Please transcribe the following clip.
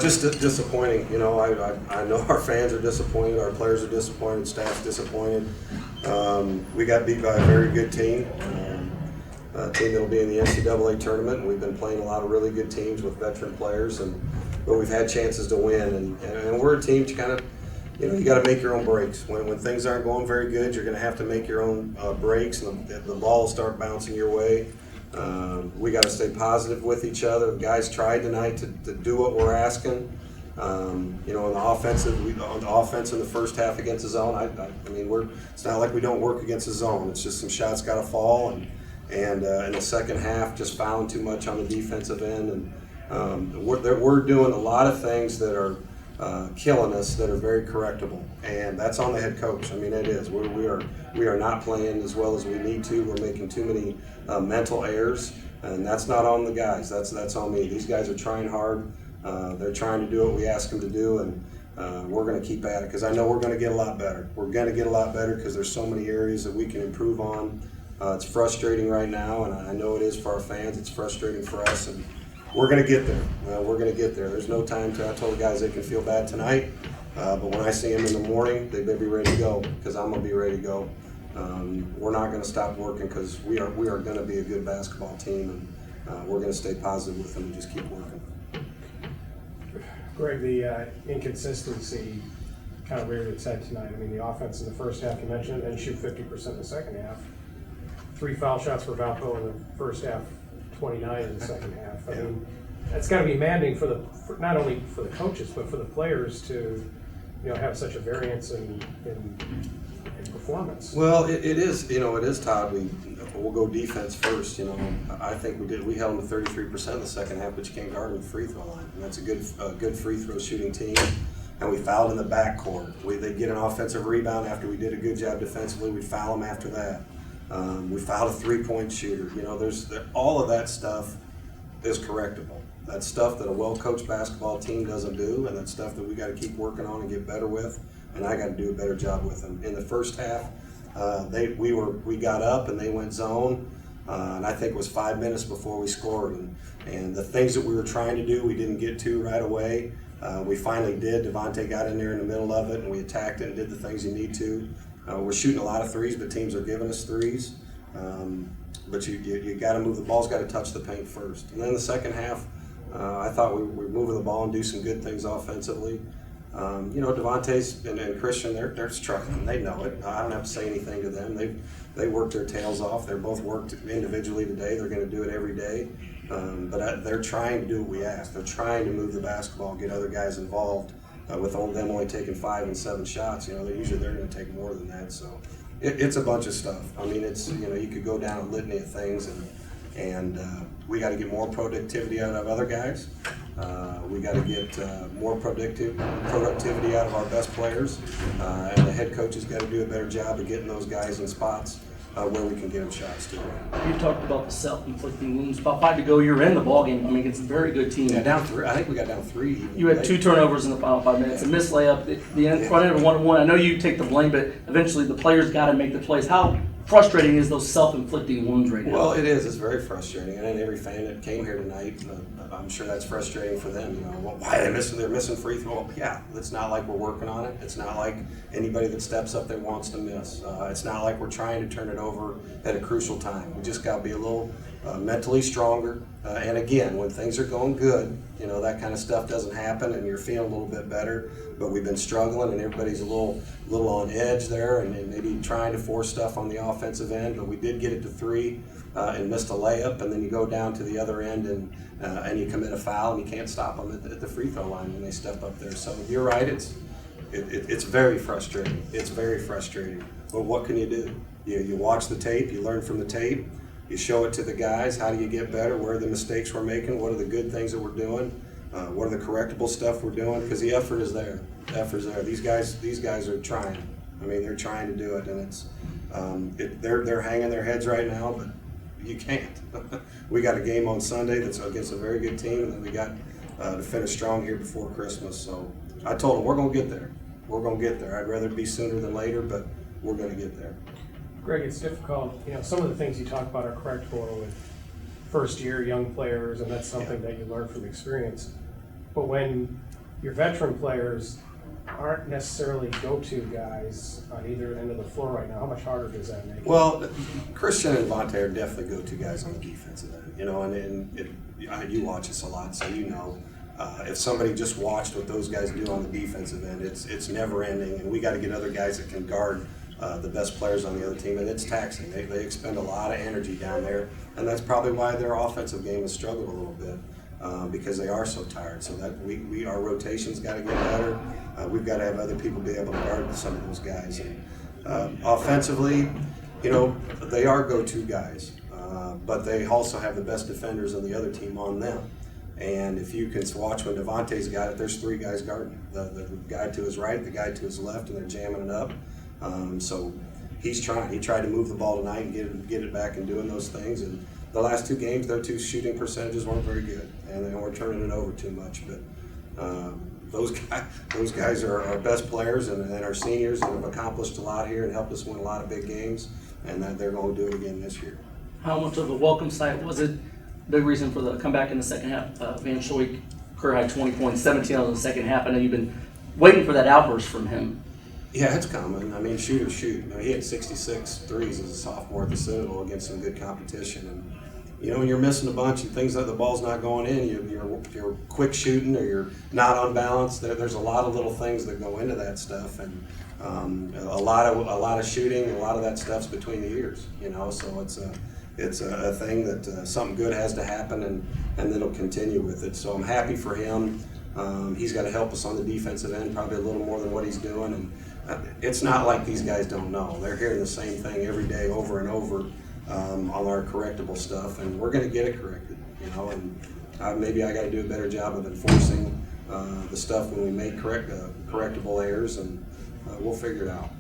Just disappointing. You know, I know our fans are disappointed, our players are disappointed, staff's disappointed. We got beat by a very good team, a team that'll be in the NCAA tournament. And we've been playing a lot of really good teams with veteran players, but we've had chances to win. And we're a team to kind of, you know, you got to make your own breaks. When things aren't going very good, you're going to have to make your own breaks, and the ball will start bouncing your way. We got to stay positive with each other. The guys tried tonight to do what we're asking. You know, on the offense in the first half against the zone, I mean, it's not like we don't work against the zone. It's just some shots got to fall, and in the second half, just fouling too much on the defensive end. And we're doing a lot of things that are killing us that are very correctable, and that's on the head coach. I mean, it is. We are not playing as well as we need to. We're making too many mental errors, and that's not on the guys. That's on me. These guys are trying hard. They're trying to do what we ask them to do, and we're going to keep at it because I know we're going to get a lot better. We're going to get a lot better because there's so many areas that we can improve on. It's frustrating right now, and I know it is for our fans. It's frustrating for us, and we're going to get there. We're going to get there. There's no time to. I told the guys they can feel bad tonight, but when I see them in the morning, they better be ready to go because I'm going to be ready to go. We're not going to stop working because we are going to be a good basketball team, and we're going to stay positive with them and just keep working. Greg, the inconsistency kind of reared its head tonight. I mean, the offense in the first half, you mentioned, and shoot 50% in the second half. 3 foul shots for Valpo in the first half, 29 in the second half. I mean, that's got to be demanding for not only for the coaches but for the players to, you know, have such a variance in performance. Well, it is. You know, it is, Todd. We'll go defense first. You know, I think we did. We held them to 33% in the second half, but you can't guard them with the free throw line. And that's a good free throw shooting team. And we fouled in the backcourt. They'd get an offensive rebound after we did a good job defensively. We'd foul them after that. We fouled a 3-point shooter. You know, all of that stuff is correctable. That's stuff that a well-coached basketball team doesn't do, and that's stuff that we got to keep working on and get better with. And I got to do a better job with them. In the first half, we got up and they went zone, and I think it was 5 minutes before we scored. And the things that we were trying to do, we didn't get to right away. We finally did. Devontae got in there in the middle of it, and we attacked it and did the things you need to. We're shooting a lot of threes, but teams are giving us threes. But you got to move the ball's got to touch the paint first. And then the second half, I thought we were moving the ball and do some good things offensively. You know, Devontae's and Christian, they're struggling. They know it. I don't have to say anything to them. They worked their tails off. They're both worked individually today. They're going to do it every day. But they're trying to do what we ask. They're trying to move the basketball, get other guys involved. With them only taking 5 and 7 shots, you know, they're going to take more than that. So it's a bunch of stuff. I mean, it's, you know, you could go down a litany of things, and we got to get more productivity out of other guys. We got to get more productivity out of our best players, and the head coach has got to do a better job of getting those guys in spots where we can get them shots too. You talked about the self-inflicting wounds. About 5 to go, you're in the ballgame. I mean, it's a very good team. Yeah, down 3. I think we got down 3. Even. You had 2 turnovers in the final 5 minutes. A missed layup. The front end of 1-1. I know you take the blame, but eventually the players got to make the plays. How frustrating is those self-inflicting wounds right now? Well, it is. It's very frustrating. And every fan that came here tonight, I'm sure that's frustrating for them. You know, well, why are they missing? They're missing free throw. Well, yeah, it's not like we're working on it. It's not like anybody that steps up there wants to miss. It's not like we're trying to turn it over at a crucial time. We just got to be a little mentally stronger. And again, when things are going good, you know, that kind of stuff doesn't happen, and you're feeling a little bit better. But we've been struggling, and everybody's a little on edge there, and maybe trying to force stuff on the offensive end. But we did get it to 3 and missed a layup, and then you go down to the other end and you commit a foul, and you can't stop them at the free throw line when they step up there. So you're right. It's very frustrating. It's very frustrating. But what can you do? You watch the tape. You learn from the tape. You show it to the guys. How do you get better? Where are the mistakes we're making? What are the good things that we're doing? What are the correctable stuff we're doing? Because the effort is there. The effort is there. These guys are trying. I mean, they're trying to do it, and it's they're hanging their heads right now, but you can't. We got a game on Sunday that's against a very good team, and then we got to finish strong here before Christmas. So I told them we're going to get there. We're going to get there. I'd rather it be sooner than later, but we're going to get there. Greg, it's difficult. You know, some of the things you talk about are correctable with first-year young players, and that's something that you learn from experience. But when your veteran players aren't necessarily go-to guys on either end of the floor right now, how much harder does that make it? Well, Christian and Vontae are definitely go-to guys on the defensive end, you know, you watch us a lot, so you know. If somebody just watched what those guys do on the defensive end, it's never ending, and we got to get other guys that can guard the best players on the other team, and it's taxing. They expend a lot of energy down there, and that's probably why their offensive game has struggled a little bit because they are so tired. So that our rotation's got to get better. We've got to have other people be able to guard some of those guys. And offensively, you know, they are go-to guys, but they also have the best defenders on the other team on them. And if you can watch when Devontae's got it, there's three guys guarding. The guy to his right, the guy to his left, and they're jamming it up. So he's trying. He tried to move the ball tonight and get it back and doing those things. And the last two games, their two shooting percentages weren't very good, and they weren't turning it over too much. But those guys are our best players and are seniors and have accomplished a lot here and helped us win a lot of big games. And they're going to do it again this year. How much of a welcome sight was it? Big reason for the comeback in the second half. Van Schoik, career high 20 points, 17 on the second half. I know you've been waiting for that outburst from him. Yeah, it's coming. I mean, shooters shoot. I mean, he had 66 threes as a sophomore at the Citadel against some good competition. And, you know, when you're missing a bunch and things like the ball's not going in, you're quick shooting or you're not on balance. There's a lot of little things that go into that stuff. And a lot of shooting, a lot of that stuff's between the ears, you know, so it's a thing that something good has to happen and then it'll continue with it. So I'm happy for him. He's got to help us on the defensive end, probably a little more than what he's doing. And it's not like these guys don't know. They're hearing the same thing every day over and over on our correctable stuff, and we're going to get it corrected, you know. And maybe I got to do a better job of enforcing the stuff when we make correctable errors, and we'll figure it out.